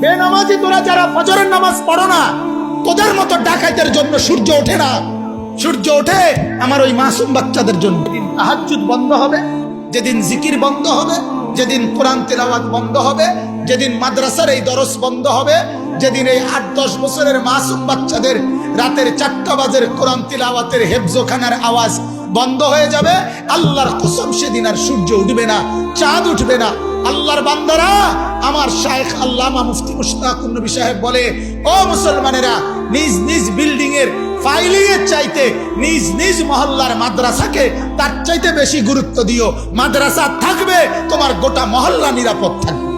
বেনামাজি তোরা যারা ফজরের নামাজ পড়ো না, তোদের মতো ডাকাইতের জন্য সূর্য ওঠে না। সূর্য ওঠে আমার ওই মাসুম বাচ্চাদের জন্য। যেদিন তাহাজ্জুদ বন্ধ হবে, যেদিন জিকির বন্ধ হবে, যেদিন কোরআন তেলাওয়াত বন্ধ হবে, যেদিন মাদ্রাসার এই দরস বন্ধ হবে, যেদিন এই 8-10 বছরের মাসুম বাচ্চাদের রাতের 4টা বাজের কোরআন তিলাওয়াতের হেফজোখানার আওয়াজ বন্ধ হয়ে যাবে, আল্লাহর কসম সেদিন আর সূর্য উঠবে না, চাঁদ উঠবে না। আল্লাহর বান্দারা, আমার শায়েখ আল্লামা মুফতি মুশতাকুন নবী সাহেব বলে, ও মুসলমানেরা, নিজ নিজ বিল্ডিং এর ফাইলিং এর চাইতে নিজ নিজ মহল্লার মাদ্রাসাকে তার চাইতে বেশি গুরুত্ব দিও। মাদ্রাসা থাকবে, তোমার গোটা মহল্লা নিরাপদ থাকবে,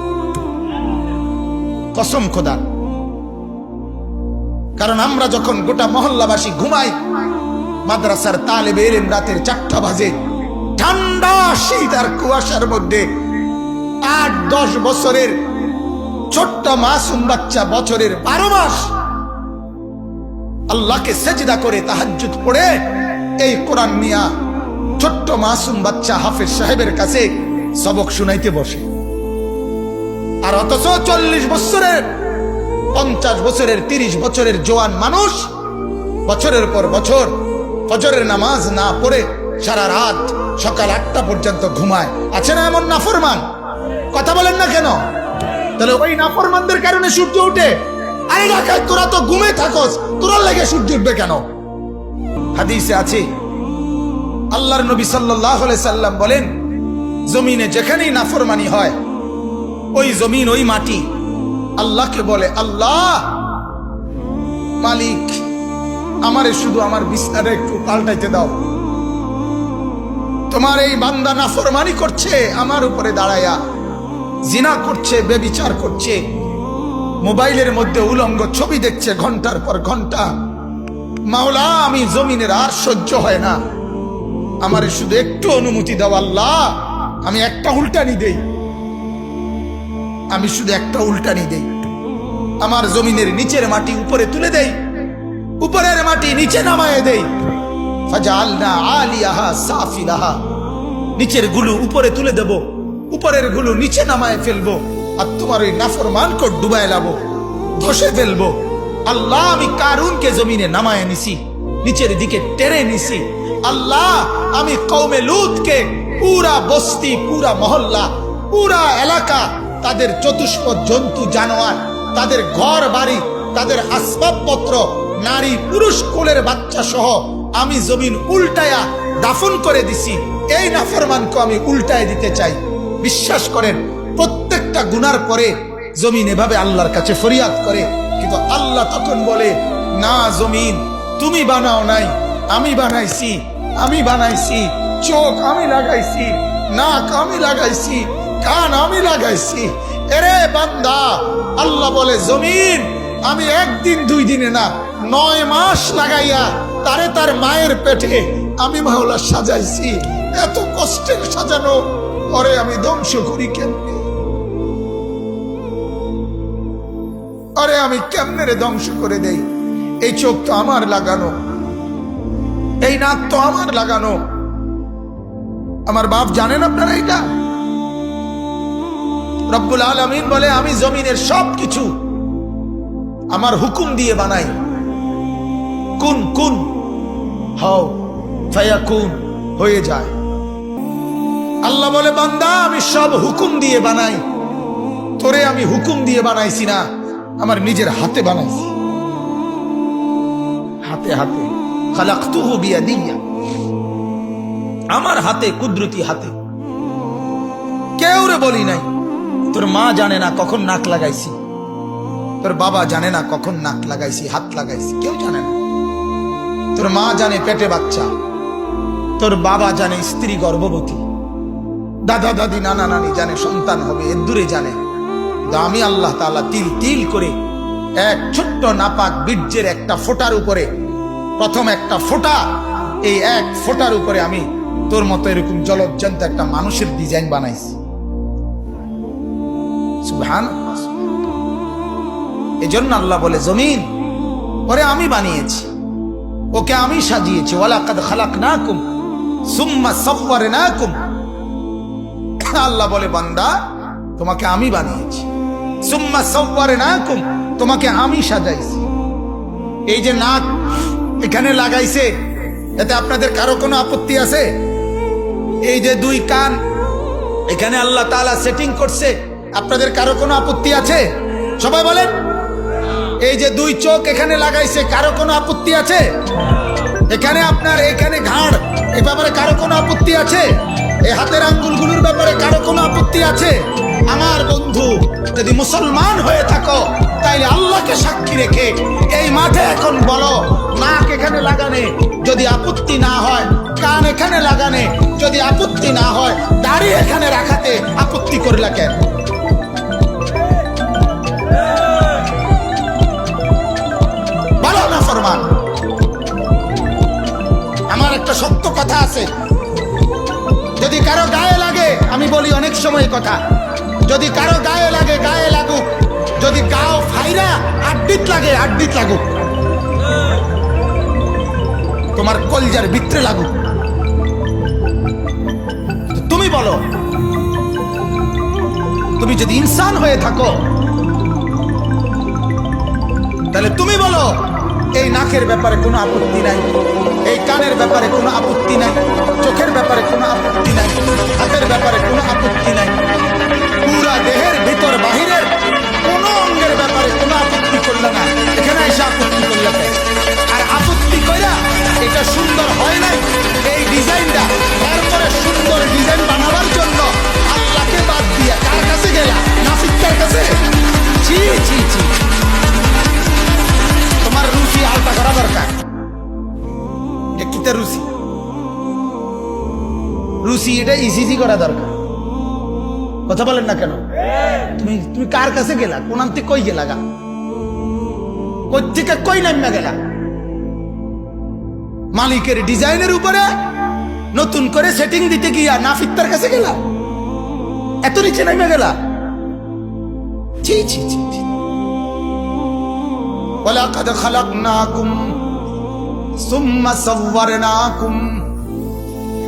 কসম খোদা। কারণ আমরা যখন গোটা মহল্লাবাসী ঘুমাই, মাদ্রাসার তালেবে ইলম রাতের 4টা বাজে, ঠান্ডা শীত আর কুয়াশার মধ্যে 8-10 বছরের ছোট্ট মাসুম বাচ্চা বছরের 12 মাস আল্লাহকে সেজদা করে তাহাজ্জুদ পড়ে এই কোরআন নিয়া ছোট্ট মাসুম বাচ্চা হাফেজ সাহেবের কাছে সবক শুনাইতে বসে। আর অথচ 40 বছরের, 50 বছরের, 30 বছরের জোয়ান মানুষ বছরের পর বছর ফজরের নামাজ না পড়ে সারা রাত সকাল 8টা পর্যন্ত ঘুমায়। আছে না এমন নাফরমান? কথা বলেন না কেন? তাহলে ওই নাফরমানদের কারণে সূর্য উঠে। আরে রাখায়, তোরা তো ঘুমে থাকস, তোরা লেগে সূর্য উঠবে কেন? হাদিসে আছে, আল্লাহর নবী সাল্লাল্লাহু আলাইহি সাল্লাম বলেন, জমিনে যেখানেই নাফরমানি হয়, ওই জমিন, ওই মাটি আল্লাহকে বলে, আল্লাহ মালিক, আমারে শুধু আমার বিছনাটা একটু পাল্টাইতে দাও। তোমার এই বান্দা নাফরমানি করছে, আমার উপরে দাঁড়ায়া জিনা করছে, বেবিচার করছে, মোবাইলের মধ্যে উলঙ্গ ছবি দেখছে ঘন্টার পর ঘন্টা। মাওলা, আমি জমিনের আর সহ্য হয় না, আমারে শুধু একটু অনুমতি দাও আল্লাহ, আমি একটা উল্টানি দেই, আমি শুধু একটা উল্টানি দেই। আমার জমিনের নিচের মাটি উপরে তুলে দেই, উপরের মাটি নিচে নামায়ে দেই। ফাজআলনা আলিয়াহা সাফিলাহা, নিচের গুলো উপরে তুলে দেব, উপরের গুলো নিচে নামায়ে ফেলবো, আর তোমার ওই নাফরমানকে ডুবায় লাবো, ধসে ফেলবো। আল্লাহ, আমি কারুনকে জমিনে নামায়ে নিছি, নিচের দিকে টেনে নিছি। আল্লাহ, আমি কওমে লূতকে পুরা বস্তি, পুরা মহল্লা, পুরা এলাকা, তাদের চতুষ্পদ জন্তু জানোয়ার, তাদের ঘর বাড়ি, তাদের আসবাবপত্র, নারী পুরুষ কোলের বাচ্চা সহ আমি জমিন উল্টায়া দাফন করে দিছি। এই নাফরমানকে আমি উল্টায় দিতে চাই। বিশ্বাস করেন, প্রত্যেকটা গুনার পরে জমিন এভাবে আল্লাহর কাছে ফরিয়াদ করে, কিন্তু আল্লাহ তখন বলে, না জমিন, তুমি বানাও নাই, আমি বানাইছি, আমি বানাইছি। চোখ আমি লাগাইছি, নাক আমি লাগাইছি, কান আমি লাগাইছি। এরে বান্দা, আল্লাহ বলে, জমিন, আমি 1 দিন 2 দিনে না, 9 মাস লাগাইয়া তারে তার মায়ের পেটে আমি মাওলা সাজাইছি। এত কষ্টের সাজানো পরে আমি ধ্বংস করি কেমনে? আরে আমি কেমনে রে ধ্বংস করে দেই? এই চোখ তো আমার লাগানো, এই নাক তো আমার লাগানো। আমার বাপ জানেন আপনারা এটা? রব্বুল আলামিন বলে, আমি জমিনের সবকিছু আমার হুকুম দিয়ে বানাই। কুন কুন হও, ফায়াকুন, হয়ে যায়। আল্লাহ বলে, বান্দা, আমি সব হুকুম দিয়ে বানাই, তোরে আমি হুকুম দিয়ে বানাইছি না, আমার নিজের হাতে বানাইছি, হাতে হাতে। খালাকতুহু বিয়াদিয়া, আমার হাতে, কুদরতি হাতে। কেউ রে বলি নাই। তোর মা জানে না কখন নাক লাগাইছি, তোর বাবা জানে না কখন নাক লাগাইছি, হাত লাগাইছি, কেউ জানে না। তোর মা জানে পেটে বাচ্চা, তোর বাবা জানে স্ত্রী গর্ভবতী, দাদা দাদি নানা নানি জানে সন্তান হবে, এর দূরে জানে। আমি আল্লাহ তাআলা তিল তিল করে এক ছোট্ট নাপাক বীর্যের একটা ফোঁটার উপরে, প্রথম একটা ফোঁটা, এই এক ফোঁটার উপরে আমি তোর মতো এরকম জলজ্জান্ত একটা মানুষের ডিজাইন বানাইছি। সুবহানাল্লাহ। এজন্য আল্লাহ বলে, জমিন, ওরে আমি বানিয়েছি, ওকে আমি সাজিয়েছি। ওয়ালাকাদ খালাকনাকুম সুম্মা সাওয়ারনাকুম। আল্লাহ বলে, বান্দা, তোমাকে আমি বানিয়েছি, সুম্মা সাওয়ারনাকুম, তোমাকে আমি সাজাইছি। এই যে নাক এখানে লাগাইছে, এতে আপনাদের কারো কোনো আপত্তি আছে? এই যে দুই কান এখানে আল্লাহ তাআলা সেটিং করছে, আপনাদের কারো কোনো আপত্তি আছে? সবাই বলেন। এই যে দুই চোখ এখানে লাগাইছে, কারো কোনো আপত্তি আছে? এখানে আপনার এখানে ঘাড়, এই ব্যাপারে কারো কোনো আপত্তি আছে? এই হাতের আঙ্গুলগুলোর ব্যাপারে কারো কোনো আপত্তি আছে? আমার বন্ধু, যদি মুসলমান হয়ে থাকো তাইলে আল্লাহকে সাক্ষী রেখে এই মাঠে এখন বলো, নাক এখানে লাগানে যদি আপত্তি না হয়, কান এখানে লাগানে যদি আপত্তি না হয়, দাড়ি এখানে রাখাতে আপত্তি করলা কেন? বলো না ফরমান। আমার একটা সত্য কথা আছে, যদি কারো গায়ে লাগে, আমি বলি অনেক সময় কথা, যদি কারো গায়ে লাগে গায়ে লাগুক, যদি গাও ফাইরা আড্ডিত লাগে আড্ডিত লাগুক, তোমার কলজার ভিতরে লাগুক, তুমি বলো। তুমি যদি ইনসান হয়ে থাকো তাহলে তুমি বলো, এই নাকের ব্যাপারে কোনো আপত্তি নাই, এই কানের ব্যাপারে কোনো আপত্তি নাই, চোখের ব্যাপারে কোনো আপত্তি নাই, হাতের ব্যাপারে কোনো আপত্তি নাই, পুরা দেহের ভিতর বাহিরের কোনো অঙ্গের ব্যাপারে কোনো আপত্তি করলে না, এখানে এসে আপত্তি করলে। আর আপত্তি কইরা এটা সুন্দর হয় নাই, এই ডিজাইনটা তারপরে সুন্দর ডিজাইন বানাবার জন্য আল্লাহকে বাদ দিয়া কার কাছে গেলা? নাফিকার কাছে? ছি ছি ছি। তোমার রুচি আলতা করা দরকার। কিতা রুচি? রুচি এটা ইসিজি করা দরকার। কথা বলেন না কেন? তুমি তুমি কার কাছে গেলা? কোন আনতে কই গেলা? গা কই থেকে কই নামা গেলা? মালিকের ডিজাইনের উপরে নতুন করে সেটিং দিতে গিয়া নাফিকতার কাছে গেলা? এত নিচে নামা গেলা? ছি ছি ছি। ওয়ালাকাদ খালাকনাকুম সুম্মা সাওয়ারনাকুম,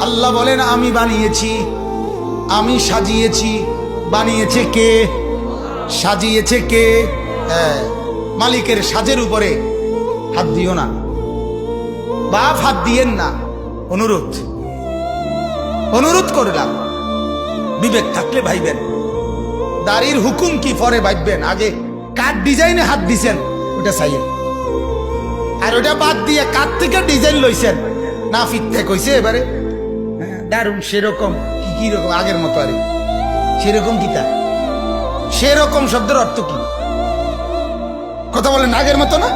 আল্লাহ বলেন আমি বানিয়েছি, আমি সাজিয়েছি। বানিয়েছে কে? সাজিয়েছে কে? মালিকের সাজের উপরে হাত দিও না, বাপ হাত দিয়েন না। অনুরোধ অনুরোধ করলাম, বিবেক থাকলে ভাইবেন। দাড়ির হুকুম কি পরে ভাববেন, আগে কার ডিজাইনে হাত দিছেন ওটা চাইয়েন, আর ওটা বাদ দিয়ে কার থেকে ডিজাইন লইছেন না ফিরতে কইছে এবারে দারুন সেরকম কি রকম আগের মতো, আরে সেরকম কিতা? সেরকম শব্দের অর্থ কি? কথা বলেন, আগের মতো না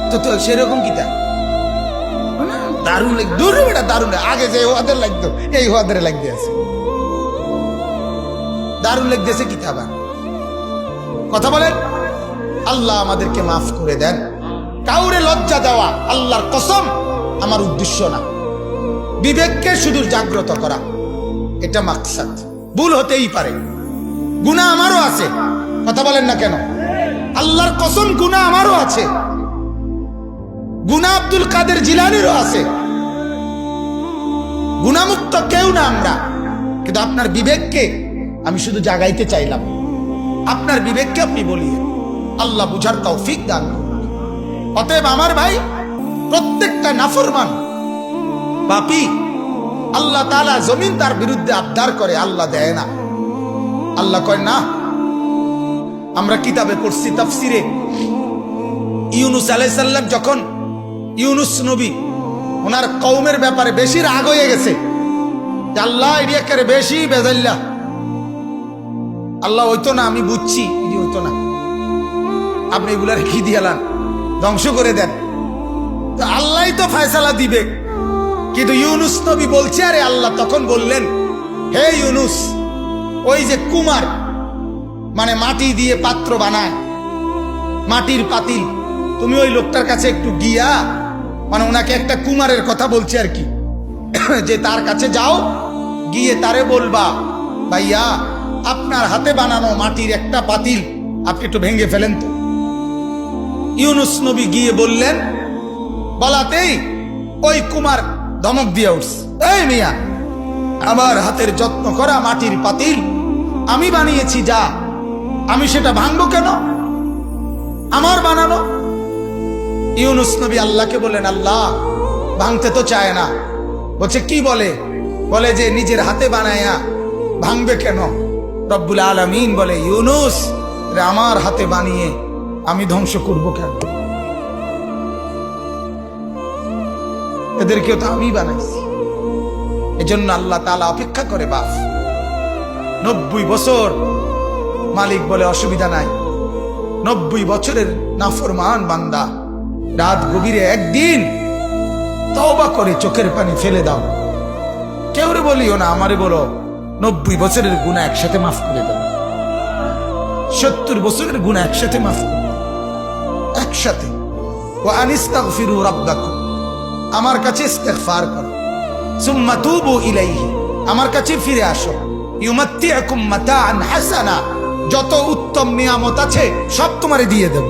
তো, তো সেরকম কিতা? দারুন লাগ, দূর বেটা দারুন। আগে যে ওদের লাগতো এই ওদের লাগতে আছে, দারুন লাগতেছে কিতাবা। কথা বলেন। আল্লাহ আমাদেরকে মাফ করে দেন। কাউরে লজ্জা দেওয়া আল্লাহর কসম আমার উদ্দেশ্য না, বিবেককে শুধু জাগ্রত করা, এটা মাকসাদ। ভুল হতেই পারে, গুনাহ আমারও আছে। কথা বলেন না কেন? আল্লাহর কসম গুনাহ আমারও আছে, গুনাহ আব্দুল কাদের জিলানীরও আছে। গুনাহমুক্ত কেউ না আমরা, কিন্তু আপনার বিবেককে আমি শুধু জাগাইতে চাইলাম। আপনার বিবেককে আপনি বলিয়ে আল্লাহ বুঝার তৌফিক দান। অতএব আমার ভাই, প্রত্যেকটা নাফরমান পাপী আল্লাহ তাআলা জমিন তার বিরুদ্ধে আবদার করে, আল্লাহ দেয় না। আল্লাহ কয় না। আমরা কিতাবে পড়ছি তাফসিরে, ইউনুস আলাইহিস সালাম যখন ইউনুস নবী ওনার কওমের ব্যাপারে বেশি রাগ হয়ে গেছে, আল্লাহ এরিয়াকে বেশি বেজাল্লা, আল্লাহ হইতো না, আমি বুঝছি হইতো না, আপনি এগুলার কি দিয়ালান, ধ্বংস করে দেন। তো আল্লাহই তো ফয়সালা দিবে। কিন্তু ইউনুস নবী বলছে, আরে আল্লাহ তখন বললেন, হে ইউনুস, ওই যে কুমার মানে মাটি দিয়ে পাত্র বানায়, মাটির পাতিল, তুমি ওই লোকটার কাছে একটু গিয়া, মানে ওনাকে একটা কুমারের কথা বলছে আর কি, যে তার কাছে যাও, গিয়ে তারে বলবা, ভাইয়া আপনার হাতে বানানো মাটির একটা পাতিল আপনি একটু ভেঙে ফেলেন তো। ইউনুস নবী গিয়ে বললেন, বলাতেই ওই কুমার ধমক দিয়ে উঠছে, এই মিয়া, আমার হাতের যত্ন করা মাটির পাতিল আমি বানিয়েছি, যা আমি সেটা ভাঙবো কেন? আমার বানানো। ইউনুস নবী আল্লাহকে বলেন, আল্লাহ ভাঙতে তো চায় না। বলছে কি বলে? বলে যে নিজের হাতে বানায়া ভাঙবে কেন? রব্বুল আলামিন বলে, ইউনুস রে, আমার হাতে বানিয়ে আমি ধ্বংস করব কেন? এদেরকেও তো আমি বানাইছি। এজন্য আল্লাহ তাআলা অপেক্ষা করে বাপ 90 বছর। মালিক বলে অসুবিধা নাই। 90 বছরের নাফরমান বান্দা রাত গভীরে একদিন তওবা করে চোখের পানি ফেলে দাও। কেউ রে বলিও না, আমারে বলো 90 বছরের গুনাহ একসাথে মাফ করে দাও। 70 বছরের গুনাহ একসাথে মাফ করে দাও, একসাথে। ওয়া আনিস্তাগফিরু রাব্বাকুম, আমার কাছে ইস্তিগফার করো। সুম্মা তুবু ইলাইহি, আমার কাছে ফিরে আসো। ইউমাত্তিউকুম মাতাআন হাসানা, যত উত্তম নিয়ামত আছে সব তোমারে দিয়ে দেব।